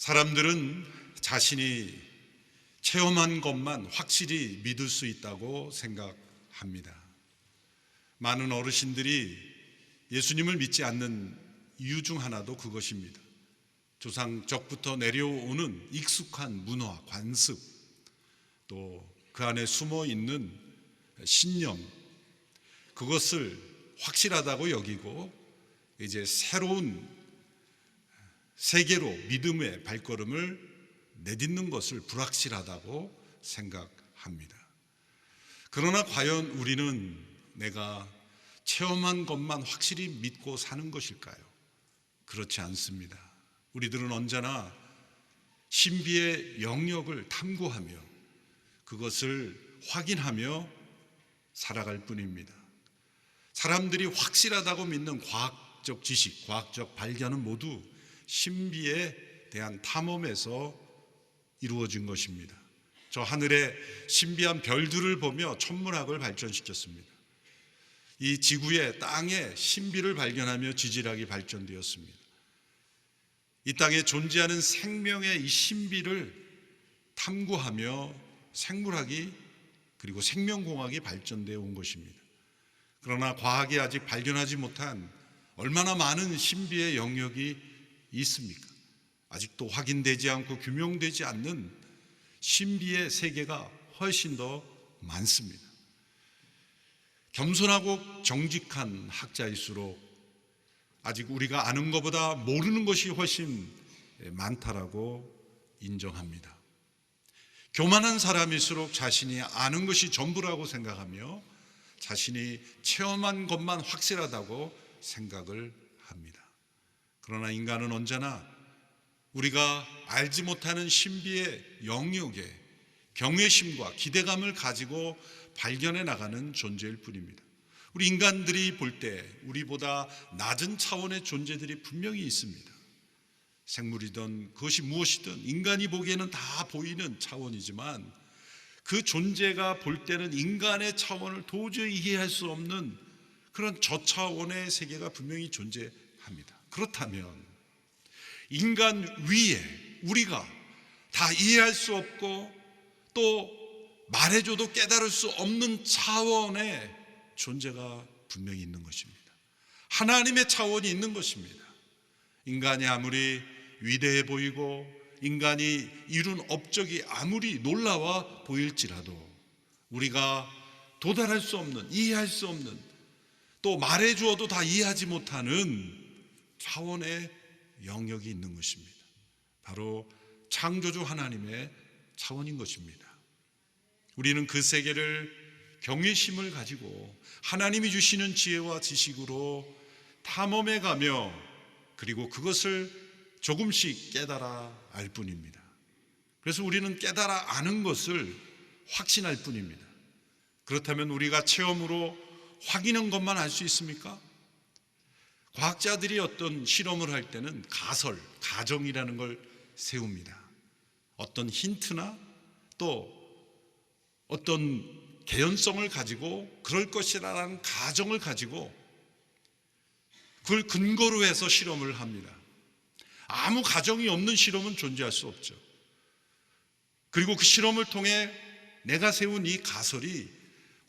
사람들은 자신이 체험한 것만 확실히 믿을 수 있다고 생각합니다. 많은 어르신들이 예수님을 믿지 않는 이유 중 하나도 그것입니다. 조상적부터 내려오는 익숙한 문화, 관습, 또 그 안에 숨어 있는 신념, 그것을 확실하다고 여기고 이제 새로운 세계로 믿음의 발걸음을 내딛는 것을 불확실하다고 생각합니다. 그러나 과연 우리는 내가 체험한 것만 확실히 믿고 사는 것일까요? 그렇지 않습니다. 우리들은 언제나 신비의 영역을 탐구하며 그것을 확인하며 살아갈 뿐입니다. 사람들이 확실하다고 믿는 과학적 지식, 과학적 발견은 모두 신비에 대한 탐험에서 이루어진 것입니다. 저 하늘의 신비한 별들을 보며 천문학을 발전시켰습니다. 이 지구의 땅의 신비를 발견하며 지질학이 발전되었습니다. 이 땅에 존재하는 생명의 이 신비를 탐구하며 생물학이 그리고 생명공학이 발전되어 온 것입니다. 그러나 과학이 아직 발견하지 못한 얼마나 많은 신비의 영역이 있습니까? 아직도 확인되지 않고 규명되지 않는 신비의 세계가 훨씬 더 많습니다. 겸손하고 정직한 학자일수록 아직 우리가 아는 것보다 모르는 것이 훨씬 많다라고 인정합니다. 교만한 사람일수록 자신이 아는 것이 전부라고 생각하며 자신이 체험한 것만 확실하다고 생각을 합니다. 그러나 인간은 언제나 우리가 알지 못하는 신비의 영역에 경외심과 기대감을 가지고 발견해 나가는 존재일 뿐입니다. 우리 인간들이 볼 때 우리보다 낮은 차원의 존재들이 분명히 있습니다. 생물이든 그것이 무엇이든 인간이 보기에는 다 보이는 차원이지만 그 존재가 볼 때는 인간의 차원을 도저히 이해할 수 없는 그런 저차원의 세계가 분명히 존재합니다. 그렇다면 인간 위에 우리가 다 이해할 수 없고 또 말해줘도 깨달을 수 없는 차원의 존재가 분명히 있는 것입니다. 하나님의 차원이 있는 것입니다. 인간이 아무리 위대해 보이고 인간이 이룬 업적이 아무리 놀라워 보일지라도 우리가 도달할 수 없는, 이해할 수 없는, 또 말해주어도 다 이해하지 못하는 차원의 영역이 있는 것입니다. 바로 창조주 하나님의 차원인 것입니다. 우리는 그 세계를 경외심을 가지고 하나님이 주시는 지혜와 지식으로 탐험해 가며 그리고 그것을 조금씩 깨달아 알 뿐입니다. 그래서 우리는 깨달아 아는 것을 확신할 뿐입니다. 그렇다면 우리가 체험으로 확인한 것만 알 수 있습니까? 과학자들이 어떤 실험을 할 때는 가정이라는 걸 세웁니다. 어떤 힌트나 또 어떤 개연성을 가지고 그럴 것이라는 가정을 가지고 그걸 근거로 해서 실험을 합니다. 아무 가정이 없는 실험은 존재할 수 없죠. 그리고 그 실험을 통해 내가 세운 이 가설이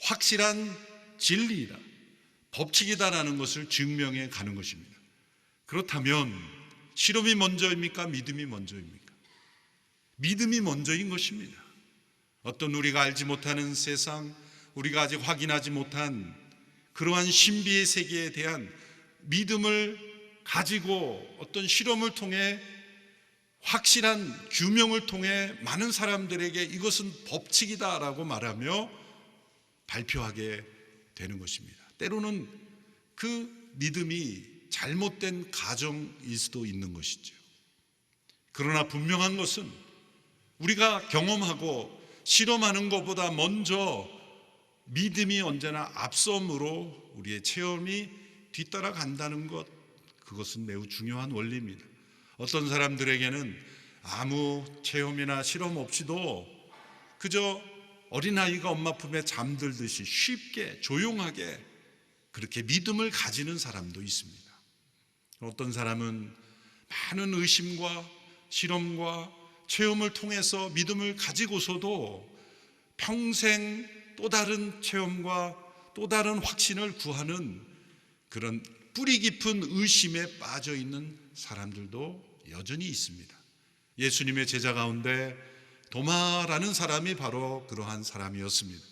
확실한 진리이다, 법칙이다라는 것을 증명해 가는 것입니다. 그렇다면 실험이 먼저입니까? 믿음이 먼저입니까? 믿음이 먼저인 것입니다. 어떤 우리가 알지 못하는 세상, 우리가 아직 확인하지 못한 그러한 신비의 세계에 대한 믿음을 가지고 어떤 실험을 통해 확실한 규명을 통해 많은 사람들에게 이것은 법칙이다라고 말하며 발표하게 되는 것입니다. 때로는 그 믿음이 잘못된 가정일 수도 있는 것이죠. 그러나 분명한 것은 우리가 경험하고 실험하는 것보다 먼저 믿음이 언제나 앞섬으로 우리의 체험이 뒤따라간다는 것, 그것은 매우 중요한 원리입니다. 어떤 사람들에게는 아무 체험이나 실험 없이도 그저 어린아이가 엄마 품에 잠들듯이 쉽게 조용하게 그렇게 믿음을 가지는 사람도 있습니다. 어떤 사람은 많은 의심과 실험과 체험을 통해서 믿음을 가지고서도 평생 또 다른 체험과 또 다른 확신을 구하는 그런 뿌리 깊은 의심에 빠져 있는 사람들도 여전히 있습니다. 예수님의 제자 가운데 도마라는 사람이 바로 그러한 사람이었습니다.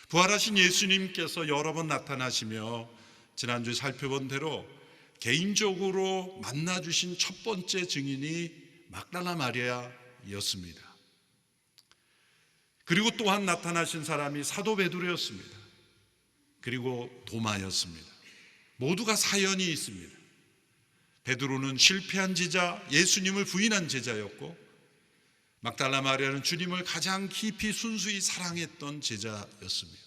부활하신 예수님께서 여러 번 나타나시며 지난주에 살펴본 대로 개인적으로 만나주신 첫 번째 증인이 막달라 마리아였습니다. 그리고 또한 나타나신 사람이 사도 베드로였습니다. 그리고 도마였습니다. 모두가 사연이 있습니다. 베드로는 실패한 제자, 예수님을 부인한 제자였고, 막달라 마리아는 주님을 가장 깊이 순수히 사랑했던 제자였습니다.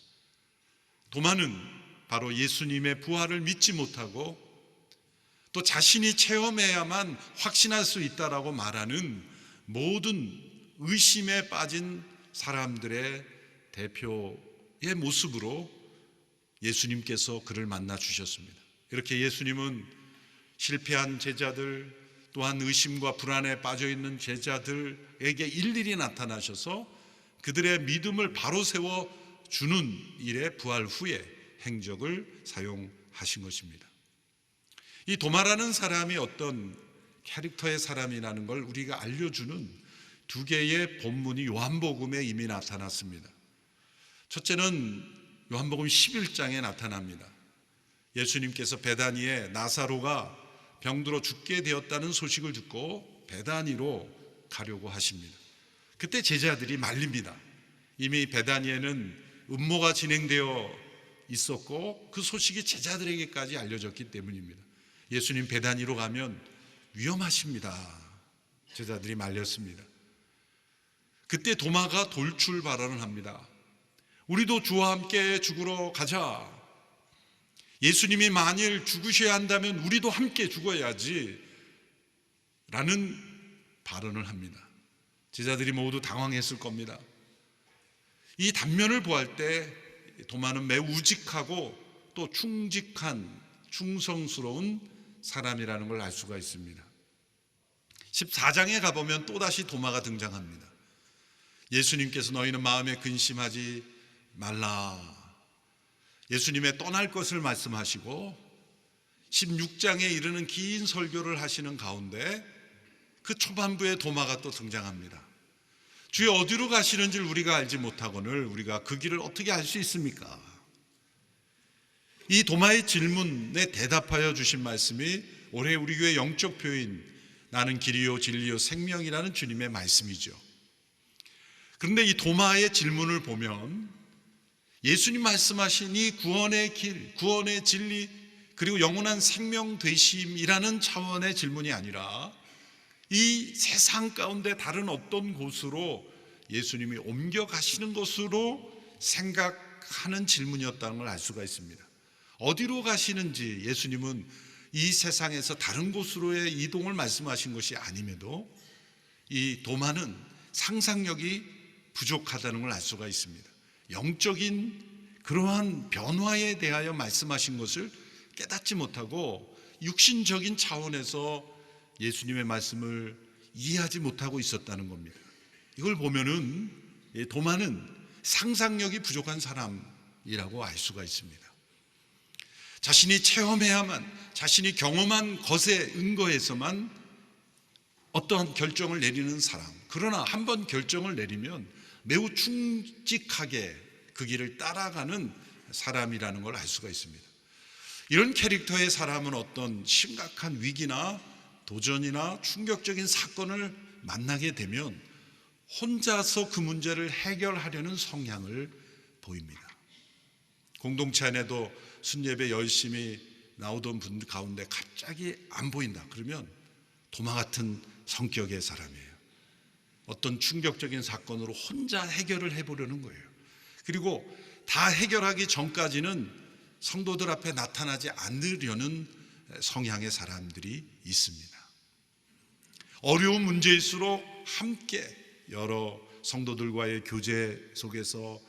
도마는 바로 예수님의 부활을 믿지 못하고 또 자신이 체험해야만 확신할 수 있다라고 말하는 모든 의심에 빠진 사람들의 대표의 모습으로 예수님께서 그를 만나 주셨습니다. 이렇게 예수님은 실패한 제자들, 또한 의심과 불안에 빠져 있는 제자들에게 일일이 나타나셔서 그들의 믿음을 바로 세워 주는 일에 부활 후에 행적을 사용하신 것입니다. 이 도마라는 사람이 어떤 캐릭터의 사람이라는 걸 우리가 알려주는 두 개의 본문이 요한복음에 이미 나타났습니다. 첫째는 요한복음 11장에 나타납니다. 예수님께서 베다니에 나사로가 병들어 죽게 되었다는 소식을 듣고 베다니로 가려고 하십니다. 그때 제자들이 말립니다. 이미 베다니에는 음모가 진행되어 있었고 그 소식이 제자들에게까지 알려졌기 때문입니다. 예수님 베다니로 가면 위험하십니다. 제자들이 말렸습니다. 그때 도마가 돌출 발언을 합니다. 우리도 주와 함께 죽으러 가자. 예수님이 만일 죽으셔야 한다면 우리도 함께 죽어야지 라는 발언을 합니다. 제자들이 모두 당황했을 겁니다. 이 단면을 보할 때 도마는 매우 우직하고 또 충직한 충성스러운 사람이라는 걸 알 수가 있습니다. 14장에 가보면 또다시 도마가 등장합니다. 예수님께서 너희는 마음에 근심하지 말라. 예수님의 떠날 것을 말씀하시고 16장에 이르는 긴 설교를 하시는 가운데 그 초반부에 도마가 또 등장합니다. 주여 어디로 가시는지를 우리가 알지 못하거늘 우리가 그 길을 어떻게 알 수 있습니까? 이 도마의 질문에 대답하여 주신 말씀이 올해 우리 교회 영적 표인 나는 길이요 진리요 생명이라는 주님의 말씀이죠. 그런데 이 도마의 질문을 보면 예수님 말씀하신 이 구원의 길, 구원의 진리, 그리고 영원한 생명 되심이라는 차원의 질문이 아니라 이 세상 가운데 다른 어떤 곳으로 예수님이 옮겨가시는 것으로 생각하는 질문이었다는 걸 알 수가 있습니다. 어디로 가시는지 예수님은 이 세상에서 다른 곳으로의 이동을 말씀하신 것이 아님에도 이 도마는 상상력이 부족하다는 걸 알 수가 있습니다. 영적인 그러한 변화에 대하여 말씀하신 것을 깨닫지 못하고 육신적인 차원에서 예수님의 말씀을 이해하지 못하고 있었다는 겁니다. 이걸 보면은 도마는 상상력이 부족한 사람이라고 알 수가 있습니다. 자신이 체험해야만, 자신이 경험한 것에 근거해서만 어떠한 결정을 내리는 사람. 그러나 한번 결정을 내리면 매우 충직하게 그 길을 따라가는 사람이라는 걸 알 수가 있습니다. 이런 캐릭터의 사람은 어떤 심각한 위기나 도전이나 충격적인 사건을 만나게 되면 혼자서 그 문제를 해결하려는 성향을 보입니다. 공동체 안에도 순예배 열심히 나오던 분들 가운데 갑자기 안 보인다 그러면 도마 같은 성격의 사람이에요. 어떤 충격적인 사건으로 혼자 해결을 해보려는 거예요. 그리고 다 해결하기 전까지는 성도들 앞에 나타나지 않으려는 성향의 사람들이 있습니다. 어려운 문제일수록 함께 여러 성도들과의 교제 속에서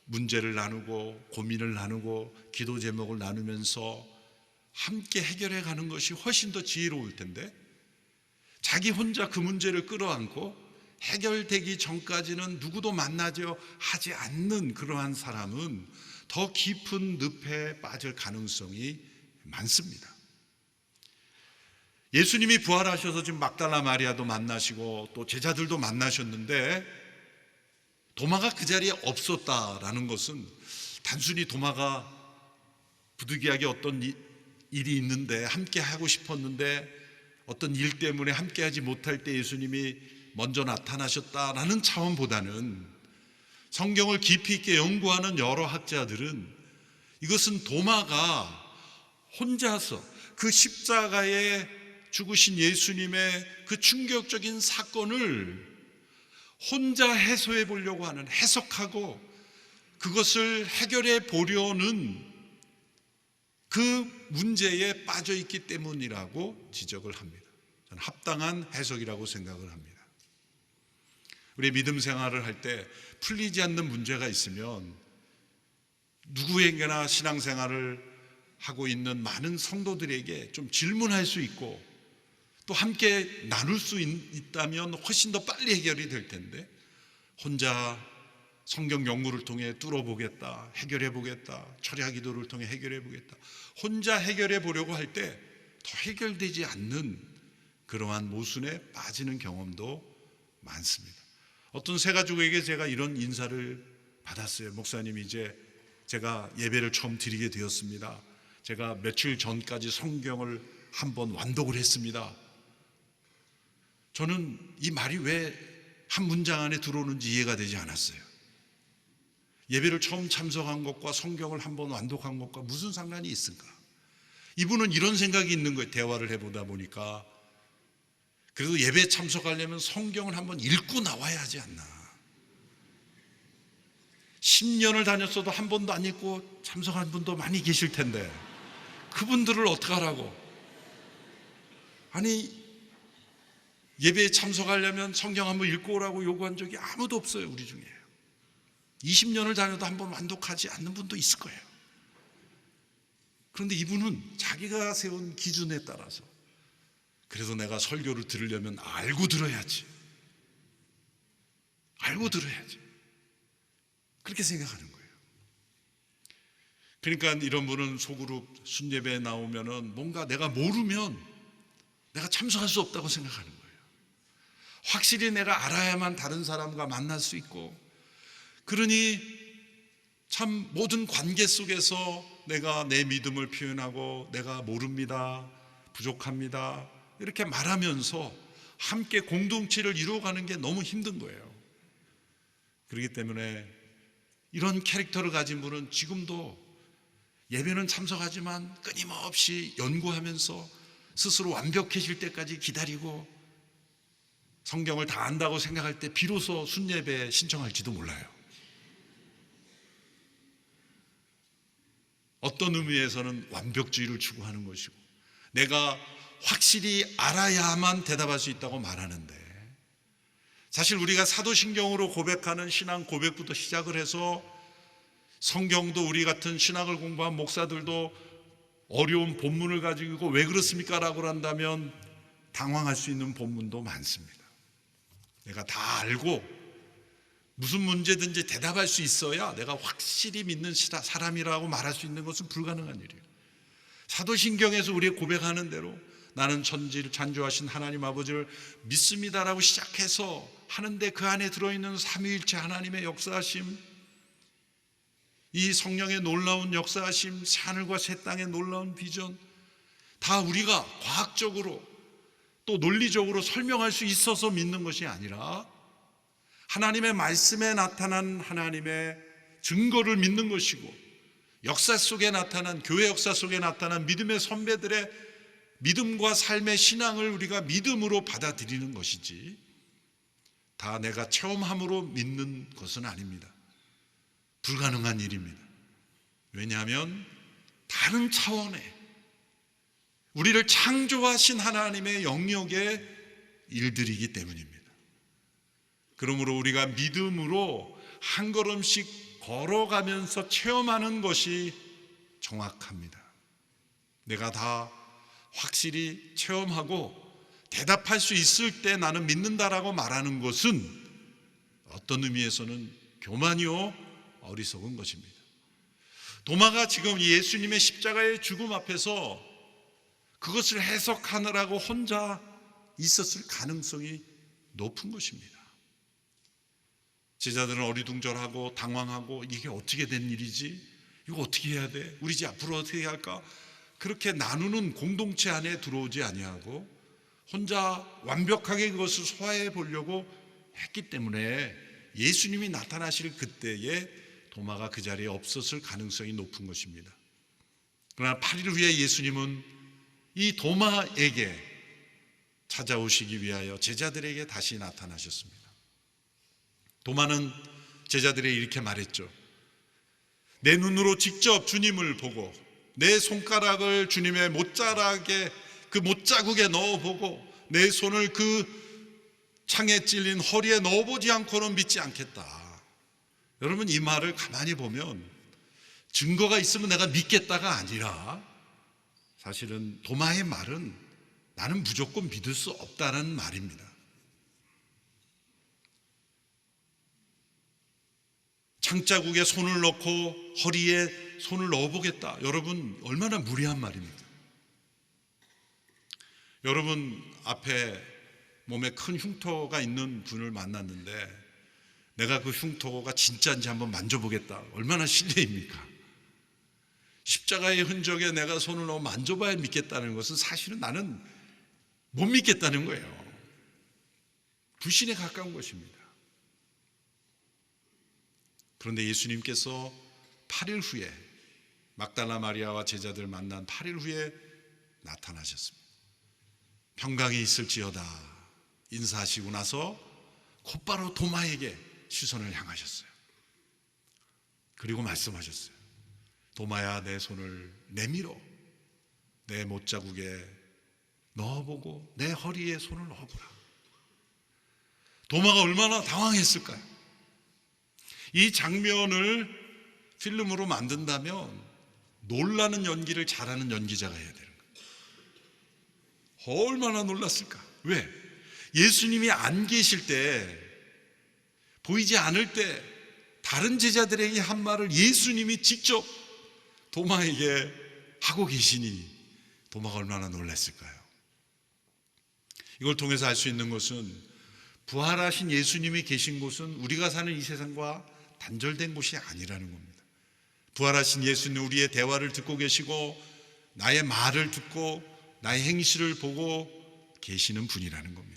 문제를 나누고 고민을 나누고 기도 제목을 나누면서 함께 해결해 가는 것이 훨씬 더 지혜로울 텐데 자기 혼자 그 문제를 끌어안고 해결되기 전까지는 누구도 만나려 하지 않는 그러한 사람은 더 깊은 늪에 빠질 가능성이 많습니다. 예수님이 부활하셔서 지금 막달라 마리아도 만나시고 또 제자들도 만나셨는데 도마가 그 자리에 없었다라는 것은 단순히 도마가 부득이하게 어떤 일이 있는데 함께 하고 싶었는데 어떤 일 때문에 함께 하지 못할 때 예수님이 먼저 나타나셨다라는 차원보다는 성경을 깊이 있게 연구하는 여러 학자들은 이것은 도마가 혼자서 그 십자가에 죽으신 예수님의 그 충격적인 사건을 혼자 해소해 보려고 하는, 해석하고 그것을 해결해 보려는 그 문제에 빠져 있기 때문이라고 지적을 합니다. 저는 합당한 해석이라고 생각을 합니다. 우리 믿음 생활을 할 때 풀리지 않는 문제가 있으면 누구에게나 신앙생활을 하고 있는 많은 성도들에게 좀 질문할 수 있고 또 함께 나눌 수 있다면 훨씬 더 빨리 해결이 될 텐데 혼자 성경 연구를 통해 뚫어보겠다, 해결해보겠다, 철야 기도를 통해 해결해보겠다, 혼자 해결해보려고 할 때 더 해결되지 않는 그러한 모순에 빠지는 경험도 많습니다. 어떤 새 가족에게 제가 이런 인사를 받았어요. 목사님, 이제 제가 예배를 처음 드리게 되었습니다. 제가 며칠 전까지 성경을 한번 완독을 했습니다. 저는 이 말이 왜 한 문장 안에 들어오는지 이해가 되지 않았어요. 예배를 처음 참석한 것과 성경을 한번 완독한 것과 무슨 상관이 있을까? 이분은 이런 생각이 있는 거예요. 대화를 해보다 보니까 그래도 예배에 참석하려면 성경을 한번 읽고 나와야 하지 않나. 10년을 다녔어도 한 번도 안 읽고 참석한 분도 많이 계실 텐데 그분들을 어떡하라고? 아니, 예배에 참석하려면 성경 한번 읽고 오라고 요구한 적이 아무도 없어요. 우리 중에 20년을 다녀도 한번 완독하지 않는 분도 있을 거예요. 그런데 이분은 자기가 세운 기준에 따라서 그래서 내가 설교를 들으려면 알고 들어야지, 알고 들어야지, 그렇게 생각하는 거예요. 그러니까 이런 분은 소그룹 순예배에 나오면은 뭔가 내가 모르면 내가 참석할 수 없다고 생각하는 거예요. 확실히 내가 알아야만 다른 사람과 만날 수 있고, 그러니 참 모든 관계 속에서 내가 내 믿음을 표현하고 내가 모릅니다, 부족합니다 이렇게 말하면서 함께 공동체를 이루어가는 게 너무 힘든 거예요. 그렇기 때문에 이런 캐릭터를 가진 분은 지금도 예배는 참석하지만 끊임없이 연구하면서 스스로 완벽해질 때까지 기다리고 성경을 다 안다고 생각할 때 비로소 순예배 신청할지도 몰라요. 어떤 의미에서는 완벽주의를 추구하는 것이고 내가 확실히 알아야만 대답할 수 있다고 말하는데, 사실 우리가 사도신경으로 고백하는 신앙 고백부터 시작을 해서 성경도 우리 같은 신학을 공부한 목사들도 어려운 본문을 가지고 왜 그렇습니까? 라고 한다면 당황할 수 있는 본문도 많습니다. 내가 다 알고 무슨 문제든지 대답할 수 있어야 내가 확실히 믿는 사람이라고 말할 수 있는 것은 불가능한 일이에요. 사도신경에서 우리의 고백하는 대로 나는 천지를 창조하신 하나님 아버지를 믿습니다라고 시작해서 하는데 그 안에 들어있는 삼위일체 하나님의 역사하심, 이 성령의 놀라운 역사하심, 하늘과 새 땅의 놀라운 비전, 다 우리가 과학적으로 또 논리적으로 설명할 수 있어서 믿는 것이 아니라 하나님의 말씀에 나타난 하나님의 증거를 믿는 것이고, 역사 속에 나타난, 교회 역사 속에 나타난 믿음의 선배들의 믿음과 삶의 신앙을 우리가 믿음으로 받아들이는 것이지 다 내가 체험함으로 믿는 것은 아닙니다. 불가능한 일입니다. 왜냐하면 다른 차원의 우리를 창조하신 하나님의 영역의 일들이기 때문입니다. 그러므로 우리가 믿음으로 한 걸음씩 걸어가면서 체험하는 것이 정확합니다. 내가 다 확실히 체험하고 대답할 수 있을 때 나는 믿는다라고 말하는 것은 어떤 의미에서는 교만이요 어리석은 것입니다. 도마가 지금 예수님의 십자가의 죽음 앞에서 그것을 해석하느라고 혼자 있었을 가능성이 높은 것입니다. 제자들은 어리둥절하고 당황하고 이게 어떻게 된 일이지? 이거 어떻게 해야 돼? 우리 집 앞으로 어떻게 해야 할까? 그렇게 나누는 공동체 안에 들어오지 아니하고 혼자 완벽하게 그것을 소화해 보려고 했기 때문에 예수님이 나타나실 그때에 도마가 그 자리에 없었을 가능성이 높은 것입니다. 그러나 8일 후에 예수님은 이 도마에게 찾아오시기 위하여 제자들에게 다시 나타나셨습니다. 도마는 제자들에게 이렇게 말했죠. 내 눈으로 직접 주님을 보고 내 손가락을 주님의 못자락에 그 못자국에 넣어보고 내 손을 그 창에 찔린 허리에 넣어보지 않고는 믿지 않겠다. 여러분, 이 말을 가만히 보면 증거가 있으면 내가 믿겠다가 아니라 사실은 도마의 말은 나는 무조건 믿을 수 없다는 말입니다. 창자국에 손을 넣고 허리에 손을 넣어보겠다. 여러분, 얼마나 무리한 말입니까? 여러분 앞에 몸에 큰 흉터가 있는 분을 만났는데 내가 그 흉터가 진짜인지 한번 만져보겠다. 얼마나 실례입니까? 십자가의 흔적에 내가 손을 넣어 만져봐야 믿겠다는 것은 사실은 나는 못 믿겠다는 거예요. 불신에 가까운 것입니다. 그런데 예수님께서 8일 후에 막달라 마리아와 제자들 만난 8일 후에 나타나셨습니다. 평강이 있을지어다 인사하시고 나서 곧바로 도마에게 시선을 향하셨어요. 그리고 말씀하셨어요. 도마야, 내 손을 내밀어 내 못자국에 넣어보고 내 허리에 손을 넣어보라. 도마가 얼마나 당황했을까요? 이 장면을 필름으로 만든다면 놀라는 연기를 잘하는 연기자가 해야 되는 거예요. 얼마나 놀랐을까? 왜? 예수님이 안 계실 때, 보이지 않을 때 다른 제자들에게 한 말을 예수님이 직접 도마에게 하고 계시니 도마가 얼마나 놀랐을까요? 이걸 통해서 알 수 있는 것은 부활하신 예수님이 계신 곳은 우리가 사는 이 세상과 단절된 곳이 아니라는 겁니다. 부활하신 예수님 우리의 대화를 듣고 계시고 나의 말을 듣고 나의 행실을 보고 계시는 분이라는 겁니다.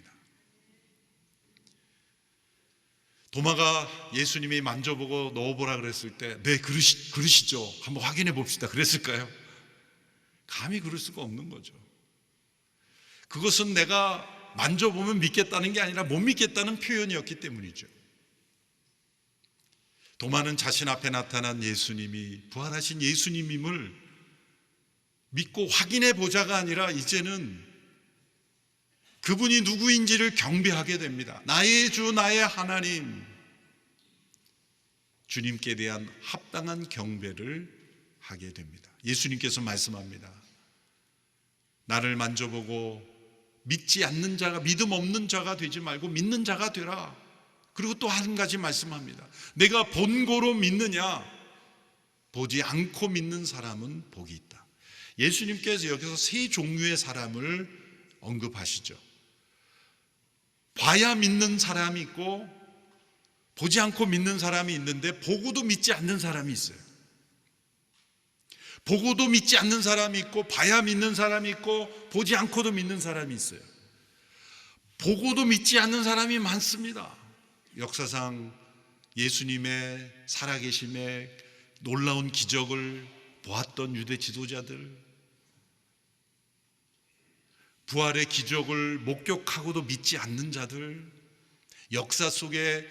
도마가 예수님이 만져보고 넣어보라 그랬을 때 네, 그러시죠. 한번 확인해 봅시다. 그랬을까요? 감히 그럴 수가 없는 거죠. 그것은 내가 만져보면 믿겠다는 게 아니라 못 믿겠다는 표현이었기 때문이죠. 도마는 자신 앞에 나타난 예수님이 부활하신 예수님임을 믿고 확인해 보자가 아니라 이제는 그분이 누구인지를 경배하게 됩니다. 나의 주 나의 하나님, 주님께 대한 합당한 경배를 하게 됩니다. 예수님께서 말씀합니다. 나를 만져보고 믿지 않는 자가, 믿음 없는 자가 되지 말고 믿는 자가 되라. 그리고 또 한 가지 말씀합니다. 내가 본고로 믿느냐? 보지 않고 믿는 사람은 복이 있다. 예수님께서 여기서 세 종류의 사람을 언급하시죠. 봐야 믿는 사람이 있고 보지 않고 믿는 사람이 있는데 보고도 믿지 않는 사람이 있어요. 보고도 믿지 않는 사람이 있고 봐야 믿는 사람이 있고 보지 않고도 믿는 사람이 있어요. 보고도 믿지 않는 사람이 많습니다. 역사상 예수님의 살아계심에 놀라운 기적을 보았던 유대 지도자들, 부활의 기적을 목격하고도 믿지 않는 자들, 역사 속에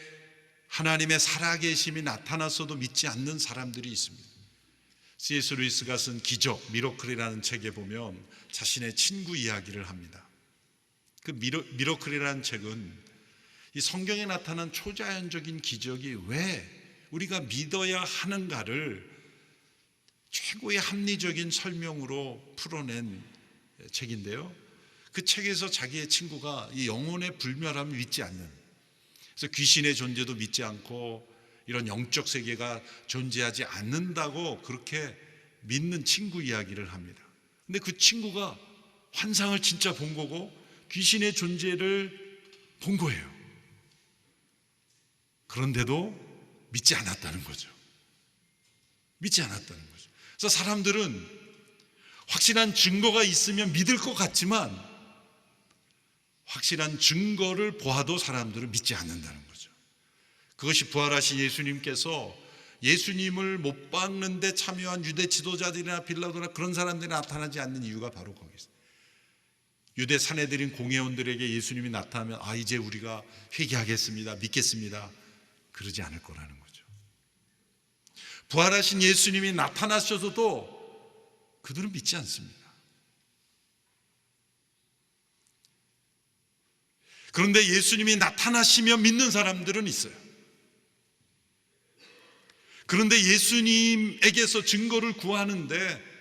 하나님의 살아계심이 나타났어도 믿지 않는 사람들이 있습니다. C.S. 루이스가 쓴 기적, 미러클이라는 책에 보면 자신의 친구 이야기를 합니다. 그 미러클이라는 책은 이 성경에 나타난 초자연적인 기적이 왜 우리가 믿어야 하는가를 최고의 합리적인 설명으로 풀어낸 책인데요. 그 책에서 자기의 친구가 이 영혼의 불멸함을 믿지 않는, 그래서 귀신의 존재도 믿지 않고 이런 영적 세계가 존재하지 않는다고 그렇게 믿는 친구 이야기를 합니다. 근데 그 친구가 환상을 진짜 본 거고 귀신의 존재를 본 거예요. 그런데도 믿지 않았다는 거죠. 믿지 않았다는 거죠. 그래서 사람들은 확실한 증거가 있으면 믿을 것 같지만 확실한 증거를 보아도 사람들은 믿지 않는다는 거죠. 그것이 부활하신 예수님께서 예수님을 못 박는 데 참여한 유대 지도자들이나 빌라도나 그런 사람들이 나타나지 않는 이유가 바로 거기 있어요. 유대 사내들인 공회원들에게 예수님이 나타나면 이제 우리가 회개하겠습니다, 믿겠습니다, 그러지 않을 거라는 거죠. 부활하신 예수님이 나타나셔서도 그들은 믿지 않습니다. 그런데 예수님이 나타나시면 믿는 사람들은 있어요. 그런데 예수님에게서 증거를 구하는데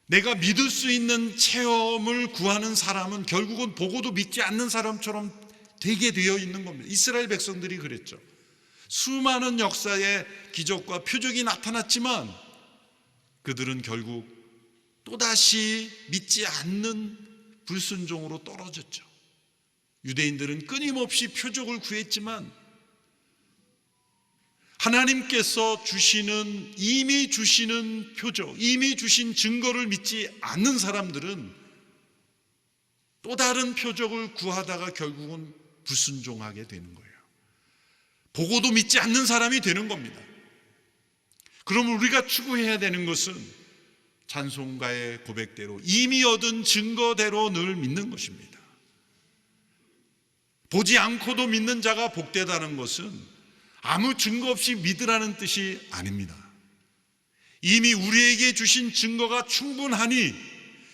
내가 믿을 수 있는 체험을 구하는 사람은 결국은 보고도 믿지 않는 사람처럼 되게 되어 있는 겁니다. 이스라엘 백성들이 그랬죠. 수많은 역사의 기적과 표적이 나타났지만 그들은 결국 또다시 믿지 않는 불순종으로 떨어졌죠. 유대인들은 끊임없이 표적을 구했지만 하나님께서 이미 주시는 표적, 이미 주신 증거를 믿지 않는 사람들은 또 다른 표적을 구하다가 결국은 불순종하게 되는 거예요. 보고도 믿지 않는 사람이 되는 겁니다. 그럼 우리가 추구해야 되는 것은 찬송가의 고백대로 이미 얻은 증거대로 늘 믿는 것입니다. 보지 않고도 믿는 자가 복되다는 것은 아무 증거 없이 믿으라는 뜻이 아닙니다. 이미 우리에게 주신 증거가 충분하니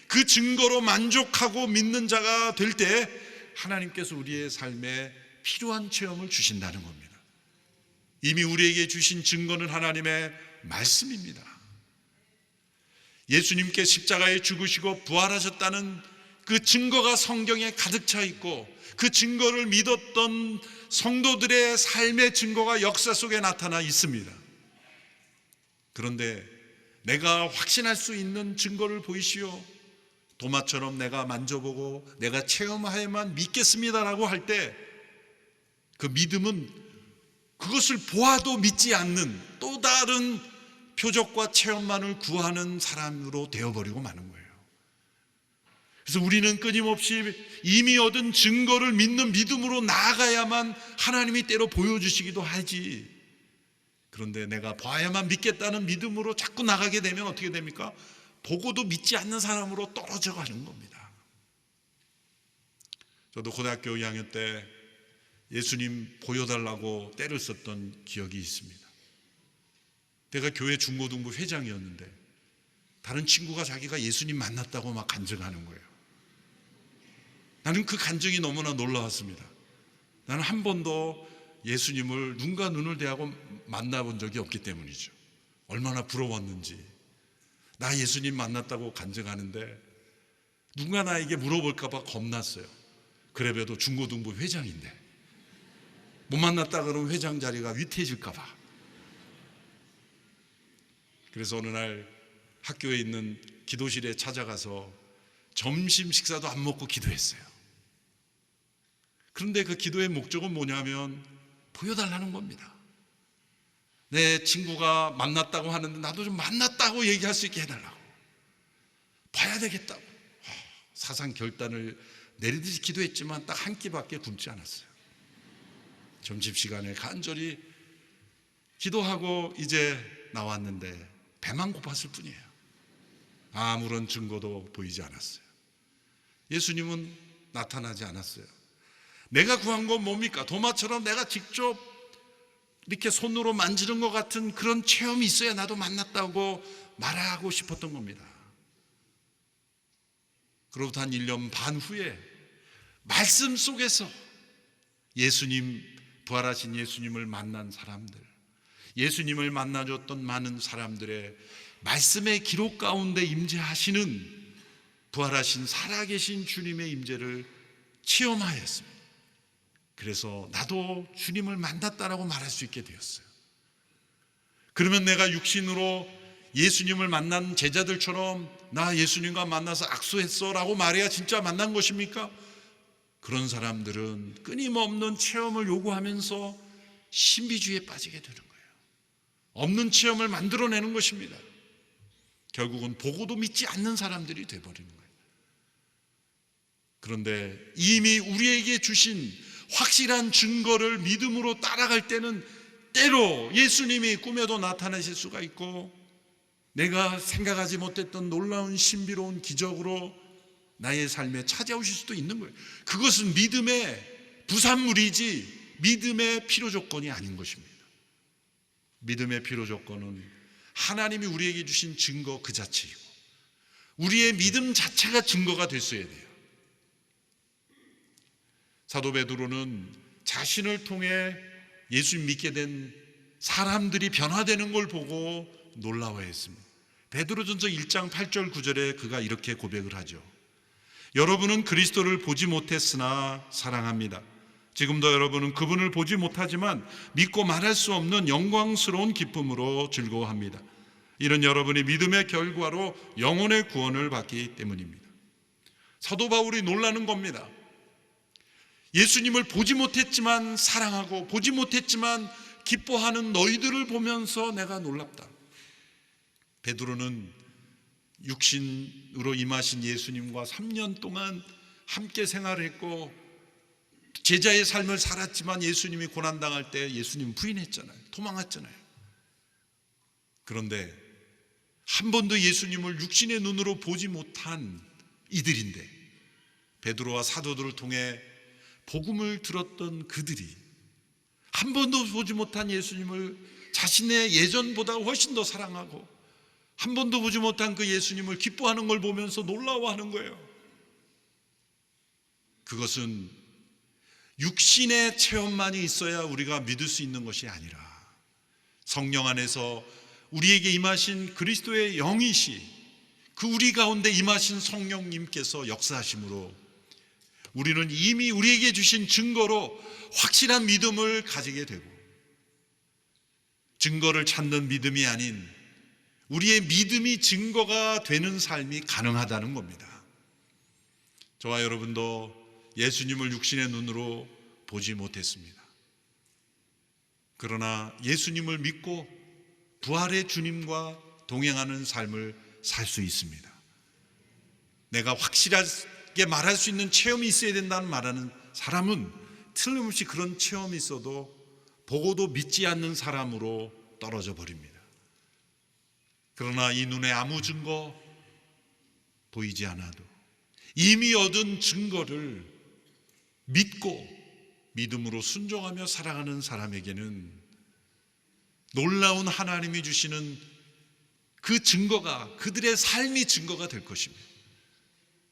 그 증거로 만족하고 믿는 자가 될 때 하나님께서 우리의 삶에 필요한 체험을 주신다는 겁니다. 이미 우리에게 주신 증거는 하나님의 말씀입니다. 예수님께 십자가에 죽으시고 부활하셨다는 그 증거가 성경에 가득 차 있고 그 증거를 믿었던 성도들의 삶의 증거가 역사 속에 나타나 있습니다. 그런데 내가 확신할 수 있는 증거를 보이시오, 도마처럼 내가 만져보고 내가 체험하야만 믿겠습니다라고 할 때 그 믿음은 그것을 보아도 믿지 않는 또 다른 표적과 체험만을 구하는 사람으로 되어버리고 마는 거예요. 그래서 우리는 끊임없이 이미 얻은 증거를 믿는 믿음으로 나아가야만 하나님이 때로 보여주시기도 하지, 그런데 내가 봐야만 믿겠다는 믿음으로 자꾸 나가게 되면 어떻게 됩니까? 보고도 믿지 않는 사람으로 떨어져 가는 겁니다. 저도 고등학교 2학년 때 예수님 보여달라고 때를 썼던 기억이 있습니다. 내가 교회 중고등부 회장이었는데 다른 친구가 자기가 예수님 만났다고 막 간증하는 거예요. 나는 그 간증이 너무나 놀라웠습니다. 나는 한 번도 예수님을 눈과 눈을 대하고 만나본 적이 없기 때문이죠. 얼마나 부러웠는지. 나 예수님 만났다고 간증하는데 누가 나에게 물어볼까 봐 겁났어요. 그래도 중고등부 회장인데 못 만났다 그러면 회장 자리가 위태해질까 봐. 그래서 어느 날 학교에 있는 기도실에 찾아가서 점심 식사도 안 먹고 기도했어요. 그런데 그 기도의 목적은 뭐냐면 보여달라는 겁니다. 내 친구가 만났다고 하는데 나도 좀 만났다고 얘기할 수 있게 해달라고, 봐야 되겠다고 사상 결단을 내리듯이 기도했지만 딱 한 끼밖에 굶지 않았어요. 점심시간에 간절히 기도하고 이제 나왔는데 배만 고팠을 뿐이에요. 아무런 증거도 보이지 않았어요. 예수님은 나타나지 않았어요. 내가 구한 건 뭡니까? 도마처럼 내가 직접 이렇게 손으로 만지는 것 같은 그런 체험이 있어야 나도 만났다고 말하고 싶었던 겁니다. 그로부터 한 1년 반 후에 말씀 속에서 부활하신 예수님을 만난 사람들, 예수님을 만나줬던 많은 사람들의 말씀의 기록 가운데 임재하시는 부활하신 살아계신 주님의 임재를 체험하였습니다. 그래서 나도 주님을 만났다라고 말할 수 있게 되었어요. 그러면 내가 육신으로 예수님을 만난 제자들처럼 나 예수님과 만나서 악수했어 라고 말해야 진짜 만난 것입니까? 그런 사람들은 끊임없는 체험을 요구하면서 신비주의에 빠지게 되는 거예요. 없는 체험을 만들어내는 것입니다. 결국은 보고도 믿지 않는 사람들이 되어버리는 거예요. 그런데 이미 우리에게 주신 확실한 증거를 믿음으로 따라갈 때는 때로 예수님이 꿈에도 나타나실 수가 있고, 내가 생각하지 못했던 놀라운 신비로운 기적으로 나의 삶에 찾아오실 수도 있는 거예요. 그것은 믿음의 부산물이지 믿음의 필요 조건이 아닌 것입니다. 믿음의 필요 조건은 하나님이 우리에게 주신 증거 그 자체이고, 우리의 믿음 자체가 증거가 됐어야 돼요. 사도 베드로는 자신을 통해 예수 믿게 된 사람들이 변화되는 걸 보고 놀라워했습니다. 베드로전서 1장 8절 9절에 그가 이렇게 고백을 하죠. 여러분은 그리스도를 보지 못했으나 사랑합니다. 지금도 여러분은 그분을 보지 못하지만 믿고 말할 수 없는 영광스러운 기쁨으로 즐거워합니다. 이런 여러분이 믿음의 결과로 영혼의 구원을 받기 때문입니다. 사도 바울이 놀라는 겁니다. 예수님을 보지 못했지만 사랑하고 보지 못했지만 기뻐하는 너희들을 보면서 내가 놀랍다. 베드로는 육신으로 임하신 예수님과 3년 동안 함께 생활했고 제자의 삶을 살았지만 예수님이 고난당할 때 예수님 부인했잖아요. 도망갔잖아요. 그런데 한 번도 예수님을 육신의 눈으로 보지 못한 이들인데 베드로와 사도들을 통해 복음을 들었던 그들이 한 번도 보지 못한 예수님을 자신의 예전보다 훨씬 더 사랑하고 한 번도 보지 못한 그 예수님을 기뻐하는 걸 보면서 놀라워하는 거예요. 그것은 육신의 체험만이 있어야 우리가 믿을 수 있는 것이 아니라 성령 안에서 우리에게 임하신 그리스도의 영이시 그 우리 가운데 임하신 성령님께서 역사하심으로 우리는 이미 우리에게 주신 증거로 확실한 믿음을 가지게 되고 증거를 찾는 믿음이 아닌 우리의 믿음이 증거가 되는 삶이 가능하다는 겁니다. 저와 여러분도 예수님을 육신의 눈으로 보지 못했습니다. 그러나 예수님을 믿고 부활의 주님과 동행하는 삶을 살 수 있습니다. 내가 확실하게 말할 수 있는 체험이 있어야 된다는 말하는 사람은 틀림없이 그런 체험이 있어도 보고도 믿지 않는 사람으로 떨어져 버립니다. 그러나 이 눈에 아무 증거 보이지 않아도 이미 얻은 증거를 믿고 믿음으로 순종하며 살아가는 사람에게는 놀라운 하나님이 주시는 그 증거가 그들의 삶이 증거가 될 것입니다.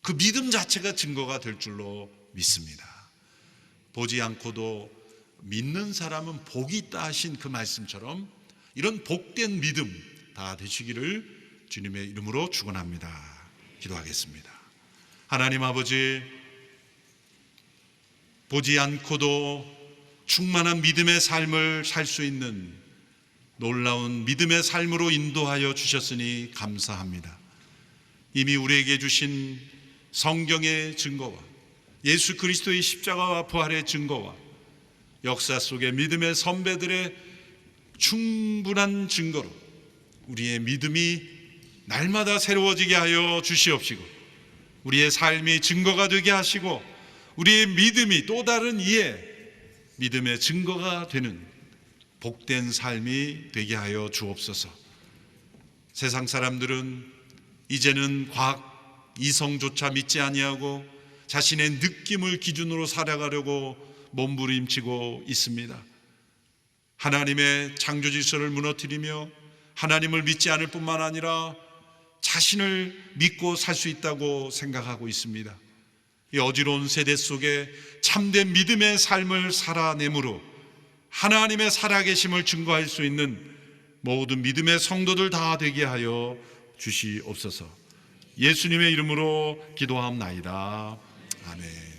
그 믿음 자체가 증거가 될 줄로 믿습니다. 보지 않고도 믿는 사람은 복이 있다 하신 그 말씀처럼 이런 복된 믿음 다 되시기를 주님의 이름으로 축원합니다. 기도하겠습니다. 하나님 아버지, 보지 않고도 충만한 믿음의 삶을 살 수 있는 놀라운 믿음의 삶으로 인도하여 주셨으니 감사합니다. 이미 우리에게 주신 성경의 증거와 예수 그리스도의 십자가와 부활의 증거와 역사 속의 믿음의 선배들의 충분한 증거로 우리의 믿음이 날마다 새로워지게 하여 주시옵시고 우리의 삶이 증거가 되게 하시고 우리의 믿음이 또 다른 이의 믿음의 증거가 되는 복된 삶이 되게 하여 주옵소서. 세상 사람들은 이제는 과학 이성조차 믿지 아니하고 자신의 느낌을 기준으로 살아가려고 몸부림치고 있습니다. 하나님의 창조 질서를 무너뜨리며 하나님을 믿지 않을 뿐만 아니라 자신을 믿고 살 수 있다고 생각하고 있습니다. 이 어지러운 세대 속에 참된 믿음의 삶을 살아내므로 하나님의 살아계심을 증거할 수 있는 모든 믿음의 성도들 다 되게 하여 주시옵소서. 예수님의 이름으로 기도하옵나이다. 아멘.